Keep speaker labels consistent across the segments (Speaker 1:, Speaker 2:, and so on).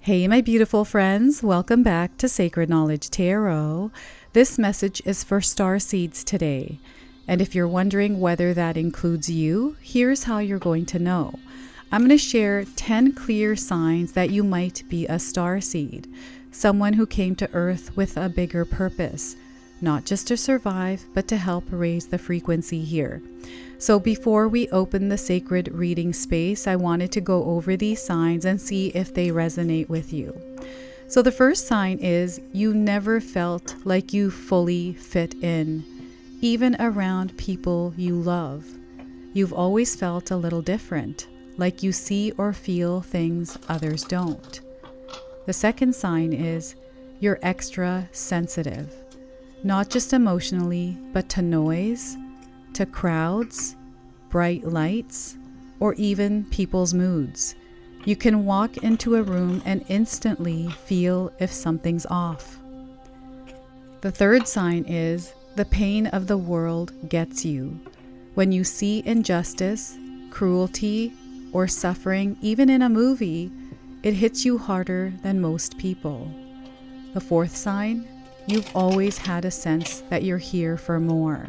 Speaker 1: Hey, my beautiful friends. Welcome back to Sacred Knowledge Tarot. This message is for star seeds today. And if you're wondering whether that includes you, here's how you're going to know. I'm going to share 10 clear signs that you might be a star seed, someone who came to Earth with a bigger purpose, not just to survive, but to help raise the frequency here. So before we open the sacred reading space, I wanted to go over these signs and see if they resonate with you. So the first sign is you never felt like you fully fit in, even around people you love. You've always felt a little different, like you see or feel things others don't. The second sign is you're extra sensitive, not just emotionally, but to noise, to crowds, bright lights, or even people's moods. You can walk into a room and instantly feel if something's off. The third sign is the pain of the world gets you. When you see injustice, cruelty, or suffering, even in a movie, it hits you harder than most people. The fourth sign, you've always had a sense that you're here for more.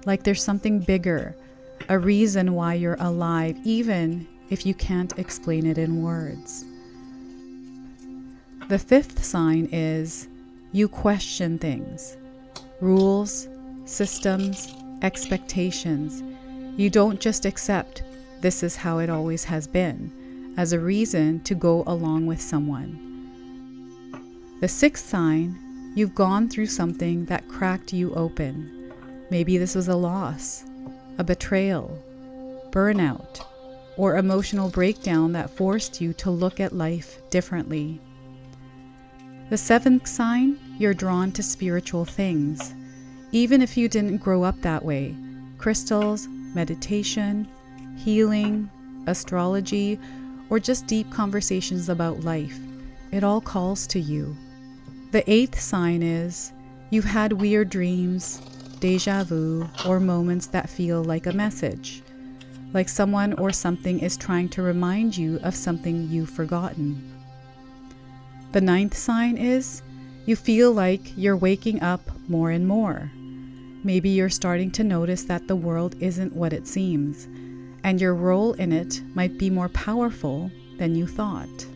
Speaker 1: Like there's something bigger, a reason why you're alive, even if you can't explain it in words. The fifth sign is you question things, rules, systems, expectations. You don't just accept this is how it always has been as a reason to go along with someone. The sixth sign, you've gone through something that cracked you open. Maybe this was a loss, a betrayal, burnout, or emotional breakdown that forced you to look at life differently. The seventh sign, you're drawn to spiritual things, even if you didn't grow up that way. Crystals, meditation, healing, astrology, or just deep conversations about life. It all calls to you. The eighth sign is you've had weird dreams, deja vu, or moments that feel like a message, like someone or something is trying to remind you of something you've forgotten. The ninth sign is you feel like you're waking up more and more. Maybe you're starting to notice that the world isn't what it seems, and your role in it might be more powerful than you thought.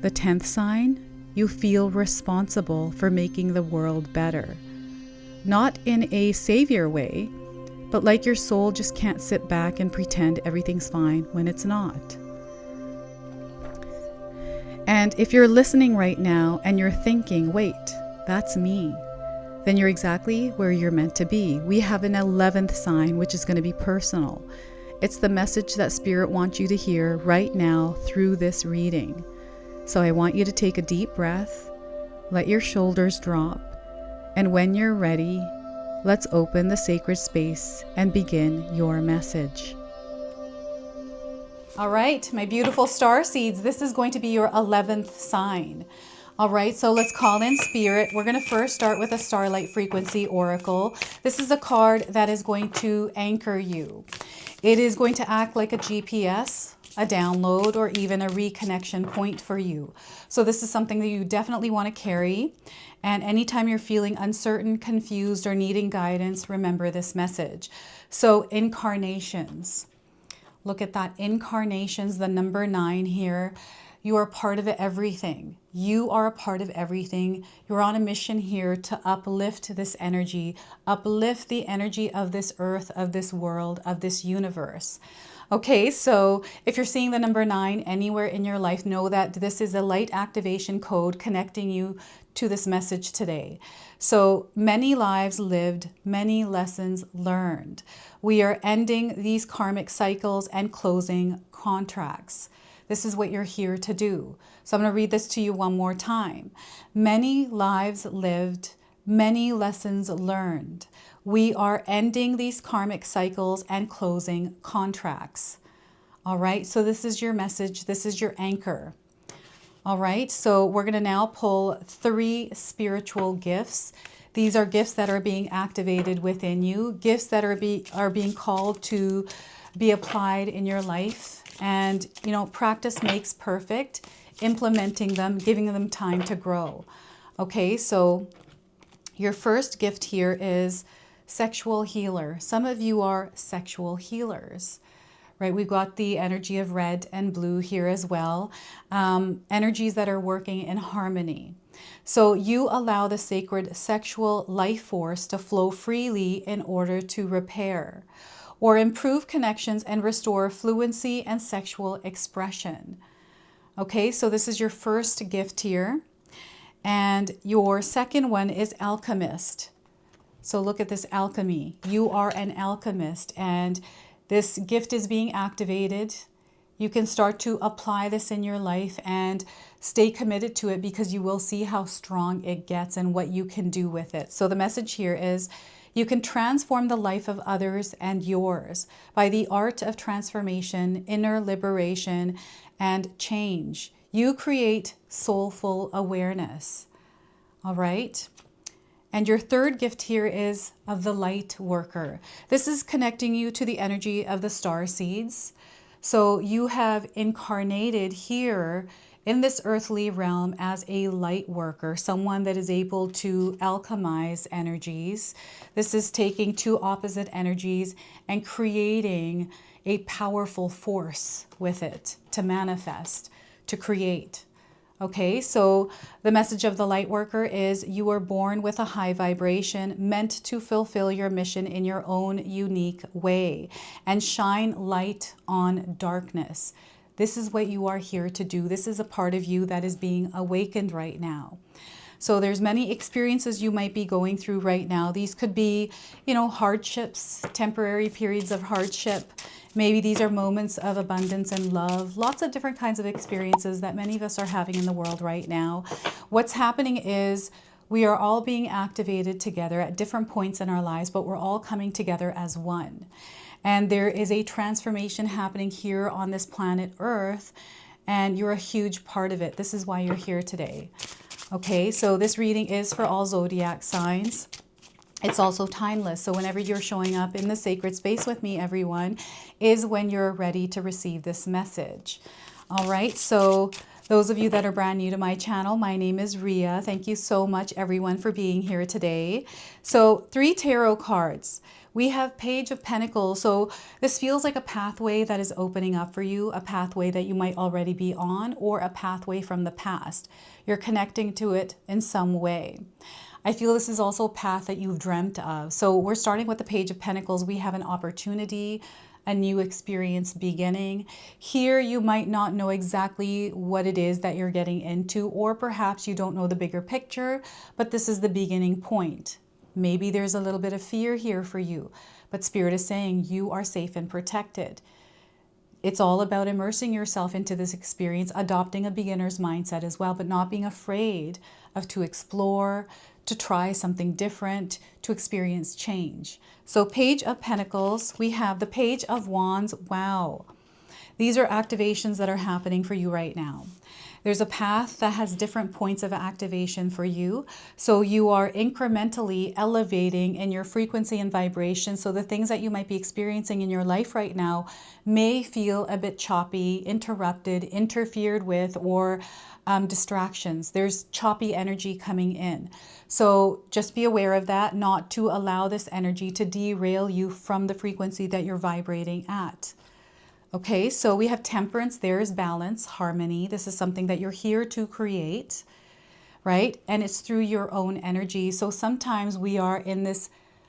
Speaker 1: The 10th sign, you feel responsible for making the world better. Not in a savior way, but like your soul just can't sit back and pretend everything's fine when it's not. And if you're listening right now and you're thinking, wait, that's me, then you're exactly where you're meant to be. We have an 11th sign, which is going to be personal. It's the message that Spirit wants you to hear right now through this reading. So I want you to take a deep breath, let your shoulders drop, and when you're ready, let's open the sacred space and begin your message. All right, my beautiful star seeds, this is going to be your 11th sign. All right, so let's call in Spirit. We're going to first start with a Starlight Frequency Oracle. This is a card that is going to anchor you. It is going to act like a GPS, a download, or even a reconnection point for you. So this is something that you definitely want to carry. And anytime you're feeling uncertain, confused, or needing guidance, remember this message. So incarnations. Look at that. Incarnations, the number 9 here. You are part of everything. You are a part of everything. You're on a mission here to uplift this energy, uplift the energy of this earth, of this world, of this universe. Okay, so if you're seeing the number 9 anywhere in your life, know that this is a light activation code connecting you to this message today. So many lives lived, many lessons learned. We are ending these karmic cycles and closing contracts. This is what you're here to do. So I'm going to read this to you one more time. Many lives lived, many lessons learned. We are ending these karmic cycles and closing contracts. All right, so this is your message. This is your anchor. All right, so we're going to now pull 3 spiritual gifts. These are gifts that are being activated within you, gifts that are being called to be applied in your life. And, you know, practice makes perfect. implementing them, giving them time to grow. Okay, so your first gift here is sexual healer. Some of you are sexual healers, right? We've got the energy of red and blue here as well. Energies that are working in harmony. So you allow the sacred sexual life force to flow freely in order to repair or improve connections and restore fluency and sexual expression. Okay, so this is your first gift here. And your second one is alchemist. So look at this alchemy. You are an alchemist, and this gift is being activated. You can start to apply this in your life and stay committed to it, because you will see how strong it gets and what you can do with it. So the message here is you can transform the life of others and yours by the art of transformation, inner liberation, and change. You create soulful awareness. All right. And your third gift here is of the light worker. This is connecting you to the energy of the star seeds. So you have incarnated here in this earthly realm as a light worker, someone that is able to alchemize energies. This is taking two opposite energies and creating a powerful force with it to manifest, to create. Okay, so the message of the light worker is you were born with a high vibration, meant to fulfill your mission in your own unique way and shine light on darkness. This is what you are here to do. This is a part of you that is being awakened right now. So there's many experiences you might be going through right now. These could be, hardships, temporary periods of hardship. Maybe these are moments of abundance and love. Lots of different kinds of experiences that many of us are having in the world right now. What's happening is we are all being activated together at different points in our lives, but we're all coming together as one. And there is a transformation happening here on this planet Earth, and you're a huge part of it. This is why you're here today. Okay, so this reading is for all zodiac signs. It's also timeless. So whenever you're showing up in the sacred space with me, everyone, is when you're ready to receive this message. All right, so those of you that are brand new to my channel, my name is Ria. Thank you so much, everyone, for being here today. So 3 tarot cards. We have Page of Pentacles. So this feels like a pathway that is opening up for you, a pathway that you might already be on, or a pathway from the past. You're connecting to it in some way. I feel this is also a path that you've dreamt of. So we're starting with the Page of Pentacles. We have an opportunity, a new experience beginning. Here you might not know exactly what it is that you're getting into, or perhaps you don't know the bigger picture, but this is the beginning point. Maybe there's a little bit of fear here for you, but Spirit is saying you are safe and protected. It's all about immersing yourself into this experience, adopting a beginner's mindset as well, but not being afraid to explore, to try something different, to experience change. So Page of Pentacles, we have the Page of Wands. Wow. These are activations that are happening for you right now. There's a path that has different points of activation for you. So you are incrementally elevating in your frequency and vibration. So the things that you might be experiencing in your life right now may feel a bit choppy, interrupted, interfered with, or distractions. There's choppy energy coming in. So just be aware of that, not to allow this energy to derail you from the frequency that you're vibrating at. Okay, so we have Temperance. There's balance, harmony. This is something that you're here to create, right? And it's through your own energy. So sometimes we are in this,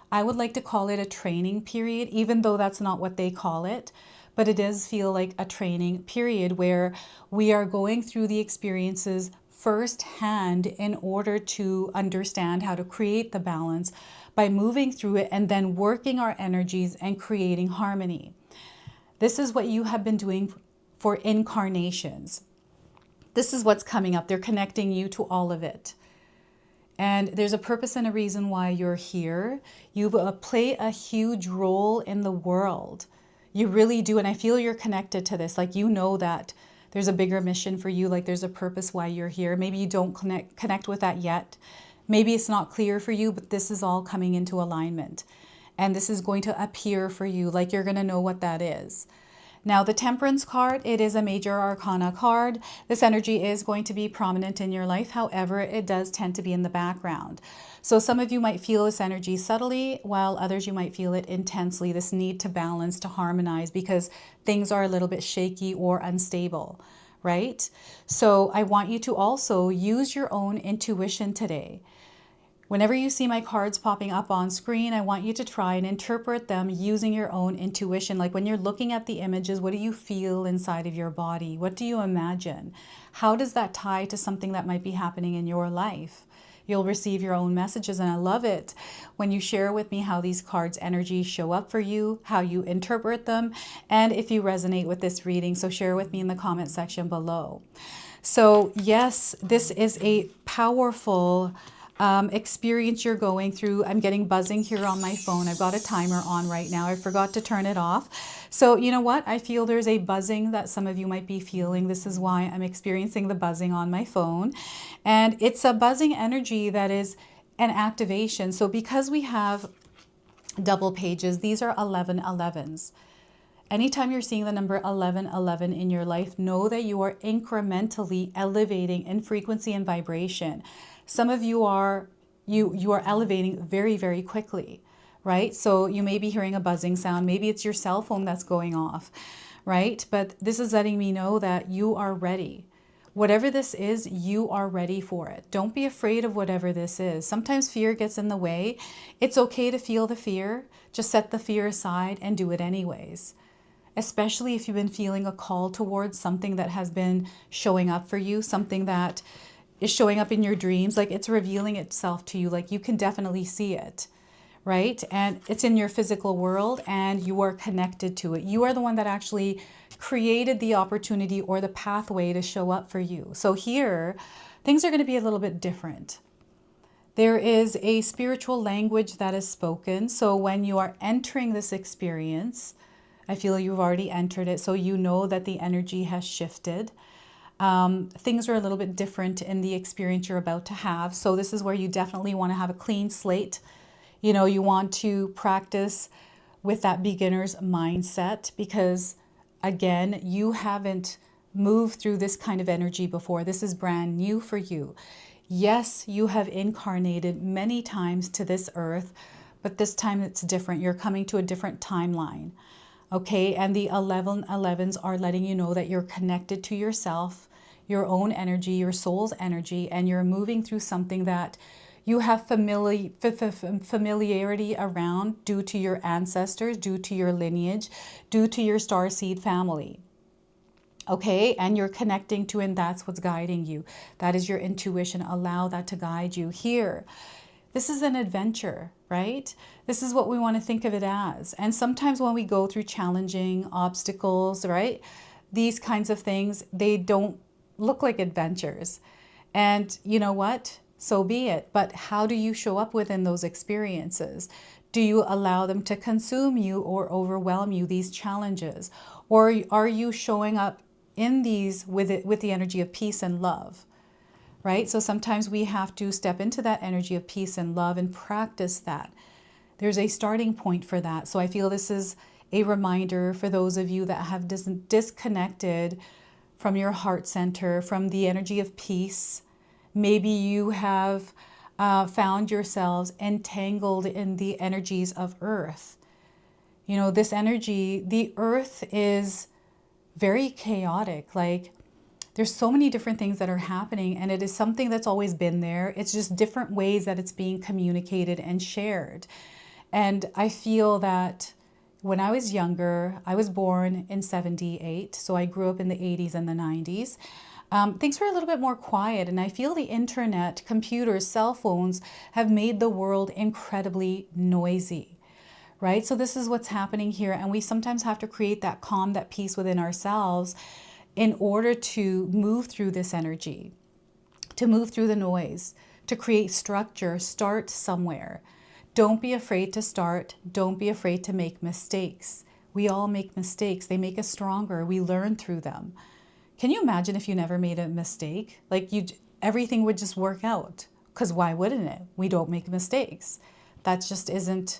Speaker 1: I would like to call it a training period, even though that's not what they call it. But it does feel like a training period where we are going through the experiences firsthand in order to understand how to create the balance by moving through it and then working our energies and creating harmony. This is what you have been doing for incarnations. This is what's coming up. They're connecting you to all of it. And there's a purpose and a reason why you're here. You play a huge role in the world. You really do. And I feel you're connected to this. Like, you know that there's a bigger mission for you. Like, there's a purpose why you're here. Maybe you don't connect with that yet. Maybe it's not clear for you, but this is all coming into alignment. And this is going to appear for you, like you're going to know what that is. Now, the Temperance card, it is a major arcana card. This energy is going to be prominent in your life. However, it does tend to be in the background. So some of you might feel this energy subtly, while others you might feel it intensely, this need to balance, to harmonize, because things are a little bit shaky or unstable, right? So I want you to also use your own intuition today. Whenever you see my cards popping up on screen, I want you to try and interpret them using your own intuition. Like when you're looking at the images, what do you feel inside of your body? What do you imagine? How does that tie to something that might be happening in your life? You'll receive your own messages, and I love it when you share with me how these cards' energies show up for you, how you interpret them, and if you resonate with this reading. So share with me in the comment section below. So yes, this is a powerful experience you're going through. I'm getting buzzing here on my phone. I've got a timer on right now. I forgot to turn it off. So you know what? I feel there's a buzzing that some of you might be feeling. This is why I'm experiencing the buzzing on my phone. And it's a buzzing energy that is an activation. So because we have double pages, these are 1111s. Anytime you're seeing the number 1111 in your life, know that you are incrementally elevating in frequency and vibration. Some of you are elevating very, very quickly, right? So you may be hearing a buzzing sound. Maybe it's your cell phone that's going off, right? But this is letting me know that you are ready. Whatever this is, you are ready for it. Don't be afraid of whatever this is. Sometimes fear gets in the way. It's okay to feel the fear. Just set the fear aside and do it anyways. Especially if you've been feeling a call towards something that has been showing up for you, something that is showing up in your dreams, like it's revealing itself to you, like you can definitely see it, right? And it's in your physical world and you are connected to it. You are the one that actually created the opportunity or the pathway to show up for you. So here, things are going to be a little bit different. There is a spiritual language that is spoken. So when you are entering this experience, I feel you've already entered it, so you know that the energy has shifted. Things are a little bit different in the experience you're about to have. So this is where you definitely want to have a clean slate. You know, you want to practice with that beginner's mindset because, again, you haven't moved through this kind of energy before. This is brand new for you. Yes, you have incarnated many times to this earth, but this time it's different. You're coming to a different timeline. Okay, and the 1111s are letting you know that you're connected to yourself, your own energy, your soul's energy, and you're moving through something that you have familiarity around due to your ancestors, due to your lineage, due to your starseed family. Okay, and you're connecting to, and that's what's guiding you. That is your intuition. Allow that to guide you here. This is an adventure, right? This is what we want to think of it as. And sometimes when we go through challenging obstacles, right, these kinds of things, they don't look like adventures. And you know what? So be it. But how do you show up within those experiences? Do you allow them to consume you or overwhelm you, these challenges? Or are you showing up in these with the energy of peace and love? Right? So sometimes we have to step into that energy of peace and love and practice that. There's a starting point for that. So I feel this is a reminder for those of you that have disconnected from your heart center, from the energy of peace. Maybe you have found yourselves entangled in the energies of earth. You know, this energy, the earth is very chaotic. Like, there's so many different things that are happening, and it is something that's always been there. It's just different ways that it's being communicated and shared. And I feel that when I was younger, I was born in 78, so I grew up in the 80s and the 90s. Things were a little bit more quiet, and I feel the internet, computers, cell phones have made the world incredibly noisy, right? So this is what's happening here, and we sometimes have to create that calm, that peace within ourselves in order to move through this energy, to move through the noise, to create structure. Start somewhere. Don't be afraid to start. Don't be afraid to make mistakes. We all make mistakes. They make us stronger. We learn through them. Can you imagine if you never made a mistake? Like everything would just work out. Because why wouldn't it? We don't make mistakes. That just isn't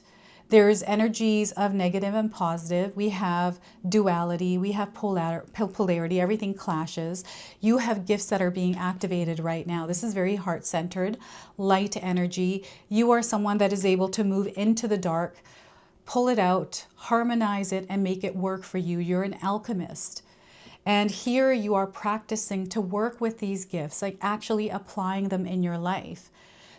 Speaker 1: There's energies of negative and positive. We have duality. We have polarity. Everything clashes. You have gifts that are being activated right now. This is very heart-centered, light energy. You are someone that is able to move into the dark, pull it out, harmonize it, and make it work for you. You're an alchemist. And here you are practicing to work with these gifts, like actually applying them in your life.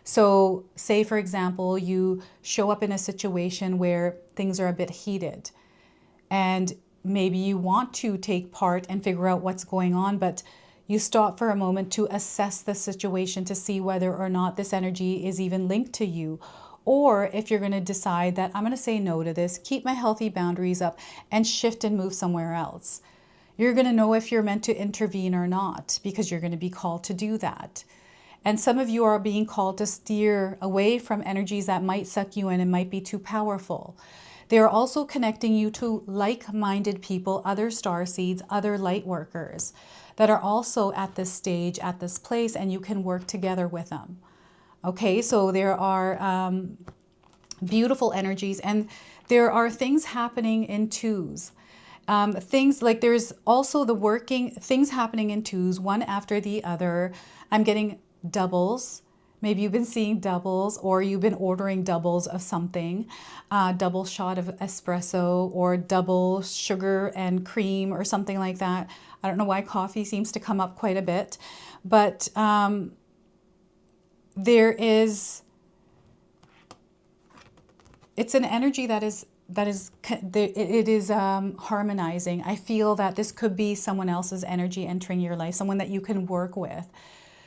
Speaker 1: So say, for example, you show up in a situation where things are a bit heated and maybe you want to take part and figure out what's going on, but you stop for a moment to assess the situation to see whether or not this energy is even linked to you. Or if you're going to decide that I'm going to say no to this, keep my healthy boundaries up and shift and move somewhere else. You're going to know if you're meant to intervene or not, because you're going to be called to do that. And some of you are being called to steer away from energies that might suck you in and might be too powerful. They're also connecting you to like-minded people, other starseeds, other light workers that are also at this stage, at this place, and you can work together with them. Okay, so there are beautiful energies, and there are things happening in twos. Things like there's also the working things happening in twos, one after the other. I'm getting doubles. Maybe you've been seeing doubles, or you've been ordering doubles of something, double shot of espresso or double sugar and cream or something like that. I don't know why coffee seems to come up quite a bit, but it's an energy that is harmonizing. I feel that this could be someone else's energy entering your life, someone that you can work with,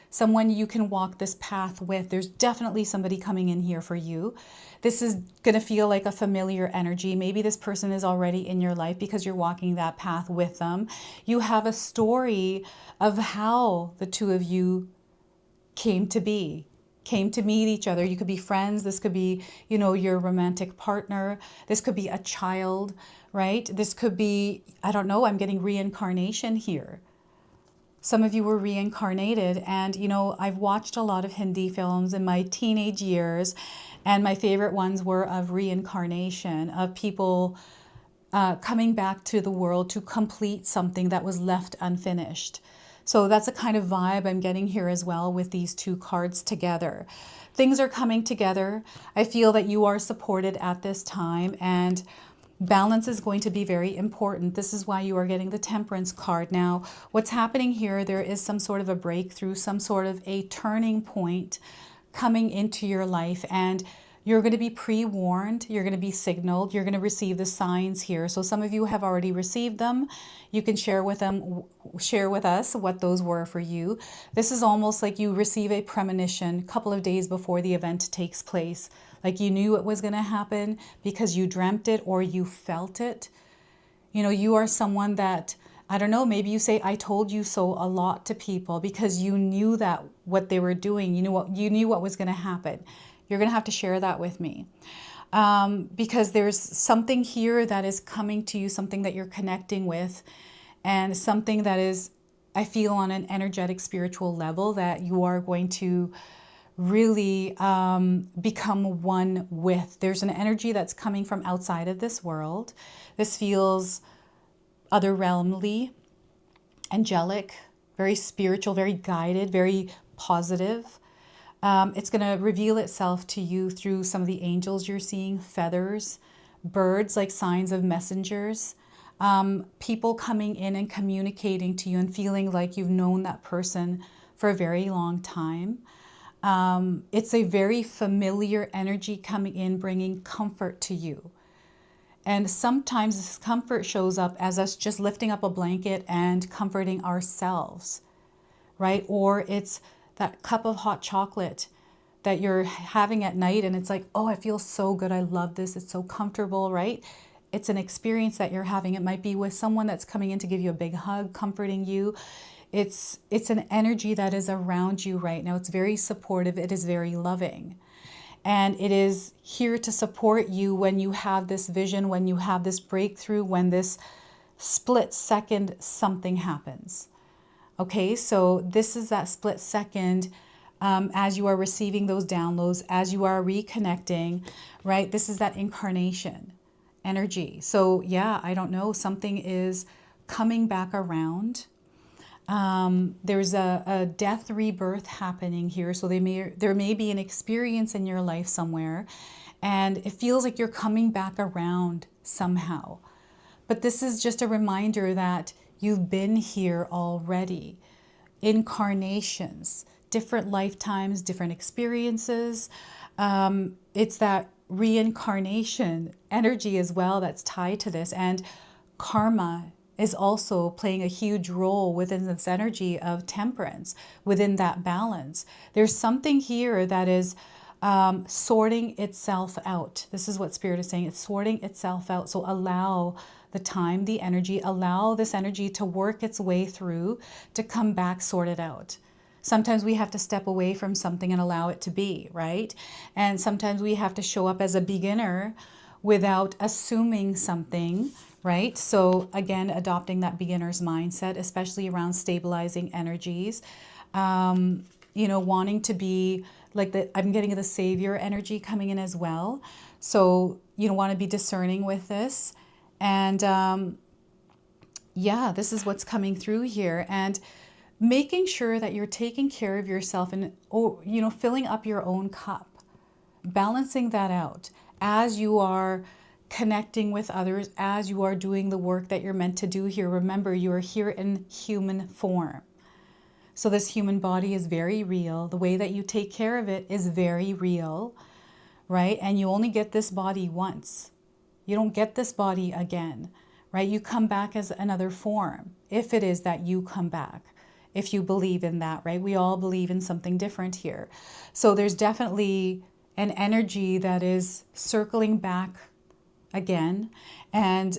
Speaker 1: someone you can walk this path with. There's definitely somebody coming in here for you. This is going to feel like a familiar energy. Maybe this person is already in your life because you're walking that path with them. You have a story of how the two of you came to meet each other. You could be friends. This could be, you know, your romantic partner. This could be a child, right? This could be, I don't know, I'm getting reincarnation here. Some of you were reincarnated, and, you know, I've watched a lot of Hindi films in my teenage years, and my favorite ones were of reincarnation, of people coming back to the world to complete something that was left unfinished. So that's a kind of vibe I'm getting here as well with these two cards together. Things are coming together. I feel that you are supported at this time, and balance is going to be very important. This is why you are getting the Temperance card. Now, what's happening here, there is some sort of a breakthrough, some sort of a turning point coming into your life, and you're going to be pre-warned, you're going to be signaled, you're going to receive the signs here. So some of you have already received them. You can share with us what those were for you. This is almost like you receive a premonition a couple of days before the event takes place. Like you knew it was going to happen because you dreamt it or you felt it. You know, you are someone that, I don't know, maybe you say, I told you so a lot to people because you knew that what they were doing, you knew what was going to happen. You're going to have to share that with me because there's something here that is coming to you, something that you're connecting with, and something that is, I feel, on an energetic spiritual level that you are going to really become one with. There's an energy that's coming from outside of this world. This feels otherrealmly, angelic, very spiritual, very guided, very positive. It's going to reveal itself to you through some of the angels you're seeing, feathers, birds like signs of messengers, people coming in and communicating to you and feeling like you've known that person for a very long time. It's a very familiar energy coming in, bringing comfort to you. And sometimes this comfort shows up as us just lifting up a blanket and comforting ourselves, right? Or it's that cup of hot chocolate that you're having at night and it's like, oh, I feel so good. I love this. It's so comfortable, right? It's an experience that you're having. It might be with someone that's coming in to give you a big hug, comforting you. It's an energy that is around you right now. It's very supportive. It is very loving. And it is here to support you when you have this vision, when you have this breakthrough, when this split second something happens. Okay, so this is that split second as you are receiving those downloads, as you are reconnecting, right? This is that incarnation energy. So yeah, I don't know, something is coming back around. There's a death rebirth happening here. So there may be an experience in your life somewhere, and it feels like you're coming back around somehow. But this is just a reminder that you've been here already. Incarnations, different lifetimes, different experiences. It's that reincarnation energy as well that's tied to this. And karma is also playing a huge role within this energy of temperance, within that balance. There's something here that is sorting itself out. This is what Spirit is saying. It's sorting itself out. So allow the time, the energy, allow this energy to work its way through, to come back sorted out. Sometimes we have to step away from something and allow it to be, right? And sometimes we have to show up as a beginner without assuming something, right? So again, adopting that beginner's mindset, especially around stabilizing energies, you know, wanting to be like I'm getting the savior energy coming in as well. So, you know, want to be discerning with this. And yeah, this is what's coming through here. And making sure that you're taking care of yourself and, you know, filling up your own cup, balancing that out as you are connecting with others, as you are doing the work that you're meant to do here. Remember, you are here in human form. So this human body is very real. The way that you take care of it is very real, right? And you only get this body once. You don't get this body again, right? You come back as another form, if it is that you come back. If you believe in that, right? We all believe in something different here. So there's definitely an energy that is circling back again. And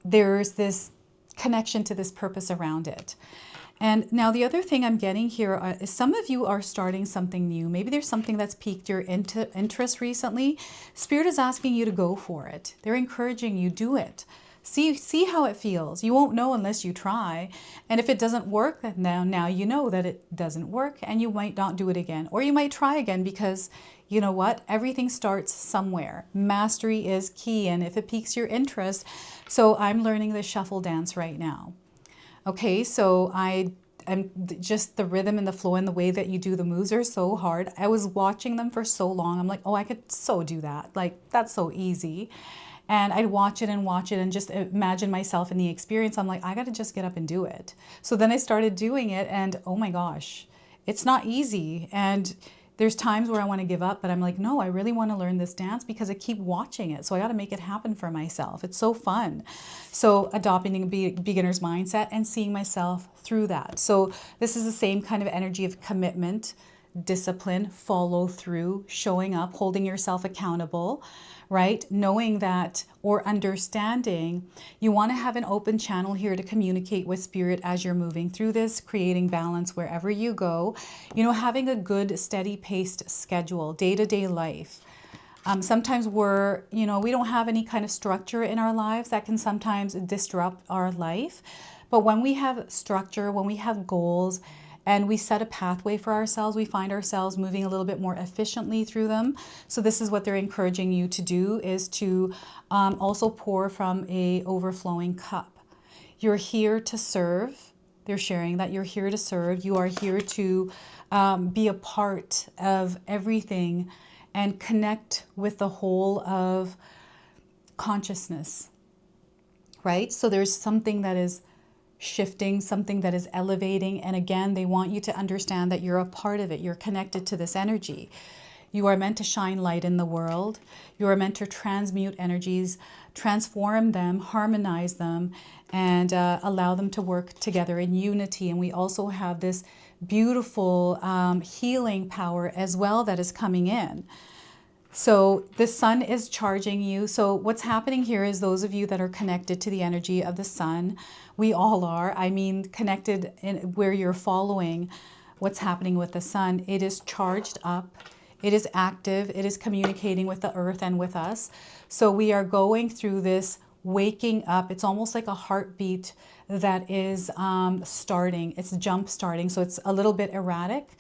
Speaker 1: there's this connection to this purpose around it. And now the other thing I'm getting here is some of you are starting something new. Maybe there's something that's piqued your interest recently. Spirit is asking you to go for it. They're encouraging you, do it. See how it feels. You won't know unless you try. And if it doesn't work, then now you know that it doesn't work, and you might not do it again. Or you might try again, because you know what? Everything starts somewhere. Mastery is key. And if it piques your interest, so I'm learning the shuffle dance right now. Okay, so I'm just the rhythm and the flow and the way that you do the moves are so hard. I was watching them for so long. I'm like, oh, I could so do that. Like, that's so easy. And I'd watch it and just imagine myself in the experience. I'm like, I got to just get up and do it. So then I started doing it, and oh my gosh, it's not easy. And there's times where I want to give up, but I'm like, no, I really want to learn this dance because I keep watching it. So I got to make it happen for myself. It's so fun. So adopting a beginner's mindset and seeing myself through that. So this is the same kind of energy of commitment, discipline, follow through, showing up, holding yourself accountable, right? Knowing that, or understanding, you want to have an open channel here to communicate with Spirit as you're moving through this, creating balance wherever you go, you know, having a good, steady paced schedule, day-to-day life. Sometimes we don't have any kind of structure in our lives. That can sometimes disrupt our life. But when we have structure, when we have goals, and we set a pathway for ourselves, we find ourselves moving a little bit more efficiently through them. So this is what they're encouraging you to do, is to also pour from a overflowing cup. You're here to serve. They're sharing that you're here to serve. You are here to be a part of everything and connect with the whole of consciousness, right? So there's something that is shifting, something that is elevating. And again, they want you to understand that you're a part of it. You're connected to this energy. You are meant to shine light in the world. You are meant to transmute energies, transform them, harmonize them, and allow them to work together in unity. And we also have this beautiful healing power as well that is coming in. So the sun is charging you. So what's happening here is those of you that are connected to the energy of the sun, we all are, I mean, connected in where you're following what's happening with the sun. It is charged up. It is active. It is communicating with the earth and with us. So we are going through this waking up. It's almost like a heartbeat that is starting. It's jump starting. So it's a little bit erratic.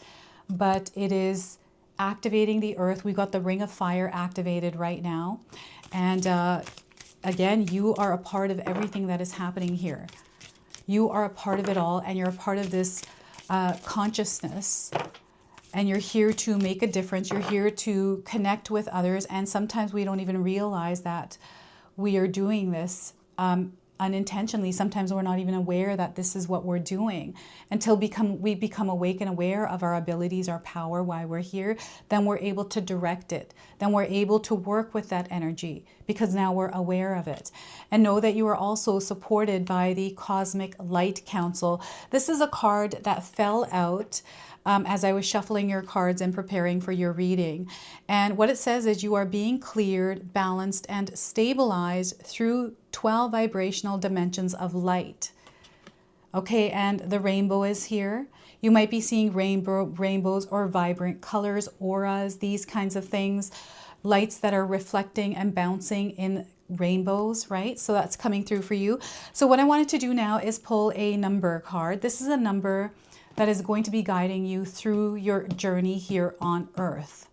Speaker 1: but it is activating the earth. We've got the ring of fire activated right now. And again, you are a part of everything that is happening here. You are a part of it all, and you're a part of this consciousness. And you're here to make a difference. You're here to connect with others. And sometimes we don't even realize that we are doing this unintentionally. Sometimes we're not even aware that this is what we're doing until we become awake and aware of our abilities, our power, why we're here. Then we're able to direct it. Then we're able to work with that energy because now we're aware of it. And know that you are also supported by the Cosmic Light Council. This is a card that fell out as I was shuffling your cards and preparing for your reading. And what it says is you are being cleared, balanced, and stabilized through 12 vibrational dimensions of light. Okay, and the rainbow is here. You might be seeing rainbows or vibrant colors, auras, these kinds of things, lights that are reflecting and bouncing in rainbows, right? So that's coming through for you. So what I wanted to do now is pull a number card. This is a number that is going to be guiding you through your journey here on Earth.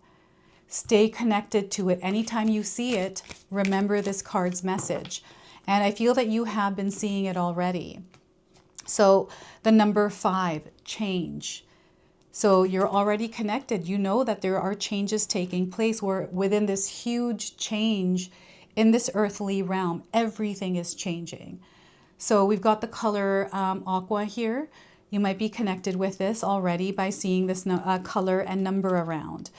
Speaker 1: Stay connected to it. Anytime you see it, remember this card's message. And I feel that you have been seeing it already. So the number 5, change. So you're already connected. You know that there are changes taking place. We're within this huge change in this earthly realm. Everything is changing. So we've got the color aqua here. You might be connected with this already by seeing this color and number around.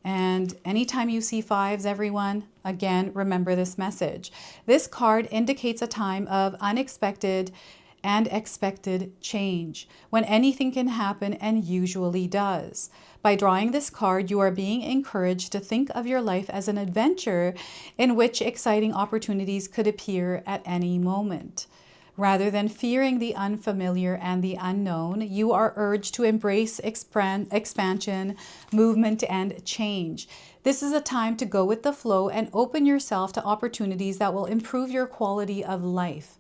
Speaker 1: And anytime you see 5s, everyone, again, remember this message. This card indicates a time of unexpected and expected change, when anything can happen and usually does. By drawing this card, you are being encouraged to think of your life as an adventure in which exciting opportunities could appear at any moment. Rather than fearing the unfamiliar and the unknown, you are urged to embrace expansion, movement, and change. This is a time to go with the flow and open yourself to opportunities that will improve your quality of life.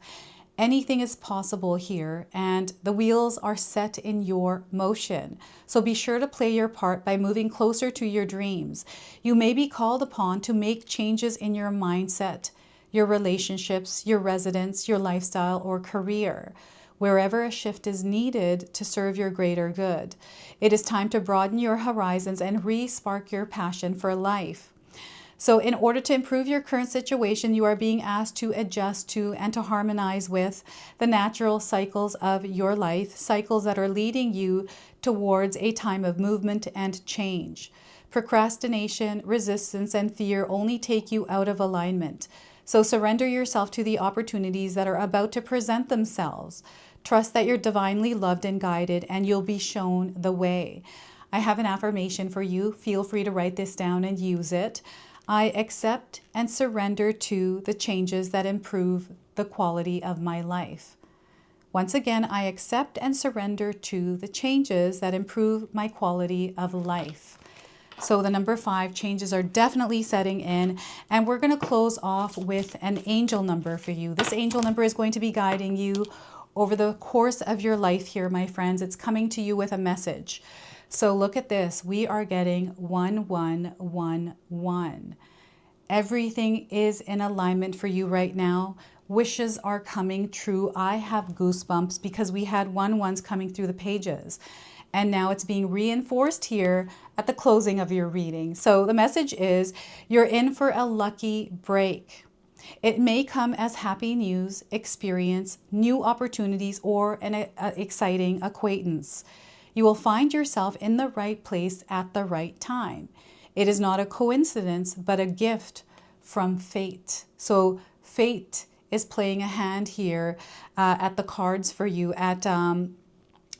Speaker 1: Anything is possible here, and the wheels are set in your motion. So be sure to play your part by moving closer to your dreams. You may be called upon to make changes in your mindset, your relationships, your residence, your lifestyle, or career, wherever a shift is needed to serve your greater good. It is time to broaden your horizons and re-spark your passion for life. So in order to improve your current situation, you are being asked to adjust to and to harmonize with the natural cycles of your life, cycles that are leading you towards a time of movement and change. Procrastination, resistance, and fear only take you out of alignment. So surrender yourself to the opportunities that are about to present themselves. Trust that you're divinely loved and guided, and you'll be shown the way. I have an affirmation for you. Feel free to write this down and use it. I accept and surrender to the changes that improve the quality of my life. Once again, I accept and surrender to the changes that improve my quality of life. So the number 5, changes are definitely setting in, and we're going to close off with an angel number for you. This angel number is going to be guiding you over the course of your life here, my friends. It's coming to you with a message. So look at this. We are getting 1111. Everything is in alignment for you right now. Wishes are coming true. I have goosebumps because we had 11s coming through the pages. And now it's being reinforced here at the closing of your reading. So the message is you're in for a lucky break. It may come as happy news, experience, new opportunities, or an exciting acquaintance. You will find yourself in the right place at the right time. It is not a coincidence, but a gift from fate. So fate is playing a hand here at the cards for you, at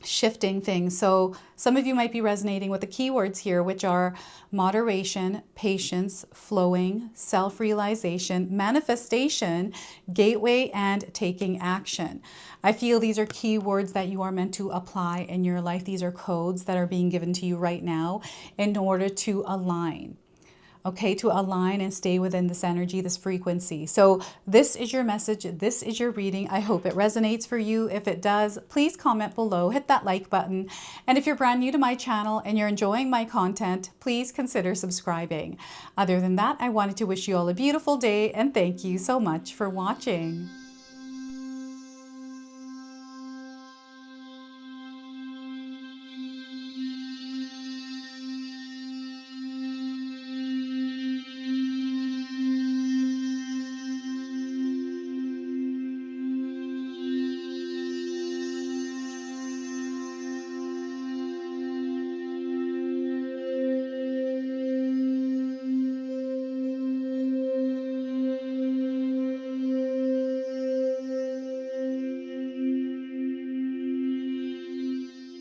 Speaker 1: shifting things. So some of you might be resonating with the keywords here, which are moderation, patience, flowing, self-realization, manifestation, gateway, and taking action. I feel these are keywords that you are meant to apply in your life. These are codes that are being given to you right now in order to align. okay, to align and stay within this energy, this frequency. So this is your message. This is your reading. I hope it resonates for you. If it does, please comment below, hit that like button. And if you're brand new to my channel and you're enjoying my content, please consider subscribing. Other than that, I wanted to wish you all a beautiful day and thank you so much for watching.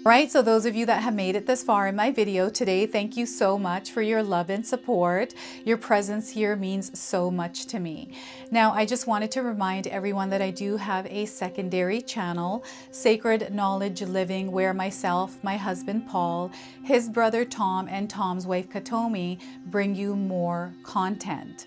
Speaker 1: Right, so those of you that have made it this far in my video today, thank you so much for your love and support. Your presence here means so much to me. Now, I just wanted to remind everyone that I do have a secondary channel, Sacred Knowledge Living, where myself, my husband Paul, his brother Tom, and Tom's wife Katomi bring you more content.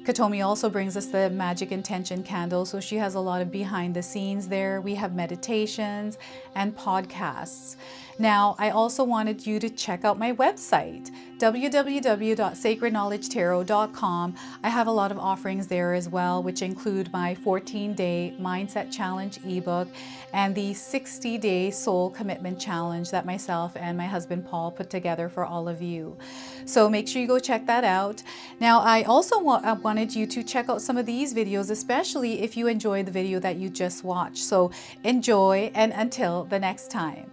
Speaker 1: Katomi also brings us the Magic Intention candle, so she has a lot of behind the scenes there. We have meditations and podcasts. Now, I also wanted you to check out my website, www.sacredknowledgetarot.com. I have a lot of offerings there as well, which include my 14-day Mindset Challenge ebook and the 60-day Soul Commitment Challenge that myself and my husband Paul put together for all of you. So make sure you go check that out. Now, I also wanted you to check out some of these videos, especially if you enjoyed the video that you just watched. So enjoy, and until the next time.